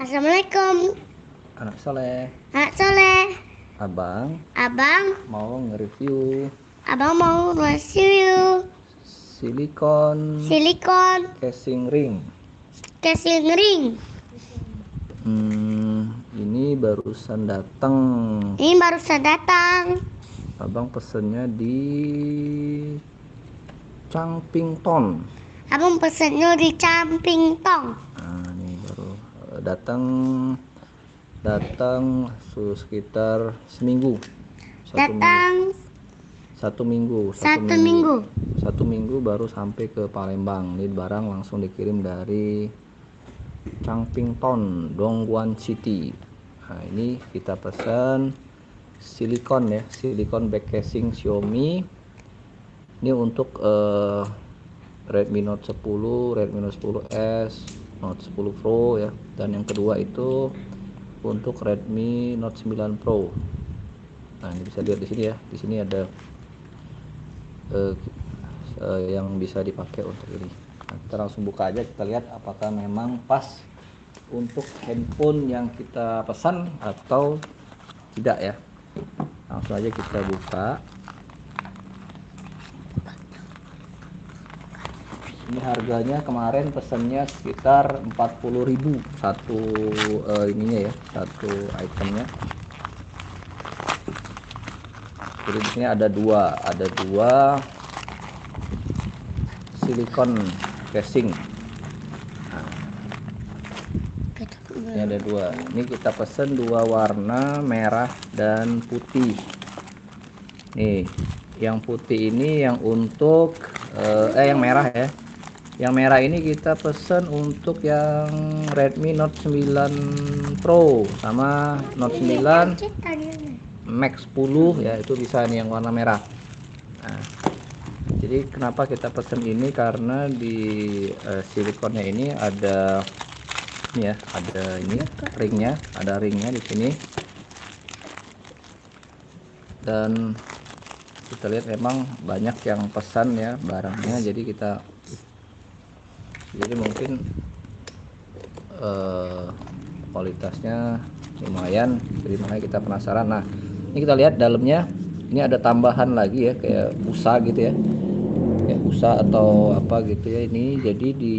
Assalamualaikum. Anak soleh, Anak soleh. abang Abang mau nge-review mau review silikon silikon casing ring. casing ring. Ini barusan datang. Ini barusan datang. Abang pesennya di Changpington. Abang pesennya di Campingtong. Nah, ini baru datang sekitar seminggu. Datang Satu minggu. Satu minggu baru sampai ke Palembang. Ini barang langsung dikirim dari Changpington, Dongguan City. Nah, ini kita pesan silikon ya, silikon back casing Xiaomi. Ini untuk Redmi Note 10, Redmi Note 10S, Note 10 Pro ya. Dan yang kedua itu untuk Redmi Note 9 Pro. Nah, ini bisa lihat di sini ya. Di sini ada yang bisa dipakai untuk ini. Nah, kita langsung buka aja, kita lihat apakah memang pas untuk handphone yang kita pesan atau tidak ya. Langsung aja kita buka. Ini harganya kemarin pesannya sekitar 40.000 satu ininya ya, satu itemnya. Jadi di sini ada dua silikon casing. Ini ada dua. Ini kita pesen dua warna, merah dan putih. Nih, yang putih ini yang untuk yang merah ya. Yang merah ini kita pesen untuk yang Redmi Note 9 Pro sama Note 9 Max 10 ya, itu bisa nih yang warna merah. Nah, jadi kenapa kita pesen ini, karena di silikonnya ini ada ini ya, ada ini ringnya, di sini. Dan kita lihat memang banyak yang pesan ya barangnya, jadi mungkin kualitasnya lumayan, jadi makanya kita penasaran. Nah, ini kita lihat dalamnya, ini ada tambahan lagi ya, kayak busa gitu ya, kayak busa atau apa gitu ya. Ini jadi di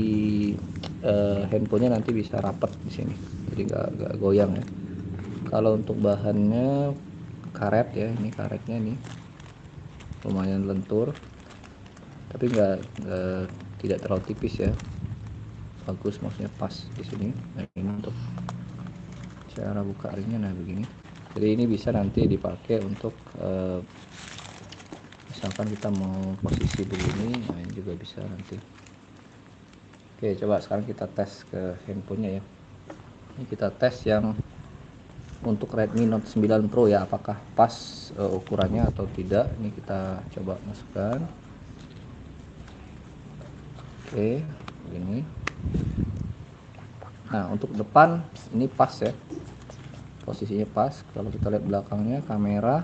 handphonenya nanti bisa rapat di sini, jadi nggak goyang ya. Kalau untuk bahannya karet ya, ini karetnya nih lumayan lentur, tapi tidak terlalu tipis ya, bagus, maksudnya pas di sini. Nah, ini untuk cara buka ringnya, nah begini. Jadi ini bisa nanti dipakai untuk misalkan kita mau posisi begini, nah ini juga bisa nanti. Oke, coba sekarang kita tes ke handphonenya ya. Ini kita tes yang untuk Redmi Note 9 Pro ya, apakah pas ukurannya atau tidak. Ini kita coba masukkan. Oke, begini. Nah, untuk depan ini pas ya, posisinya pas. Kalau kita lihat belakangnya, kamera,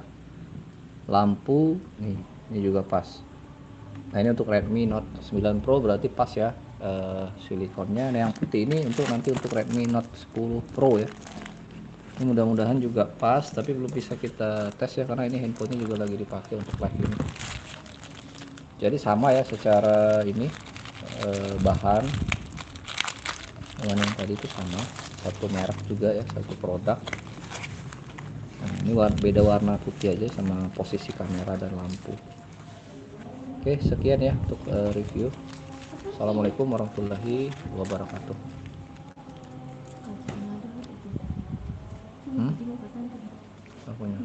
lampu, ini juga pas. Nah, ini untuk Redmi Note 9 Pro berarti pas ya silikonnya. Nah, yang putih ini nanti untuk Redmi Note 10 Pro ya. Ini mudah-mudahan juga pas, tapi belum bisa kita tes ya karena ini handphonenya juga lagi dipakai untuk live ini. Jadi sama ya secara ini bahan dengan yang tadi itu sama, satu merek juga ya, satu produk. Nah, ini beda warna putih aja sama posisi kamera dan lampu. Oke, sekian ya untuk review. Assalamualaikum warahmatullahi wabarakatuh. Apanya?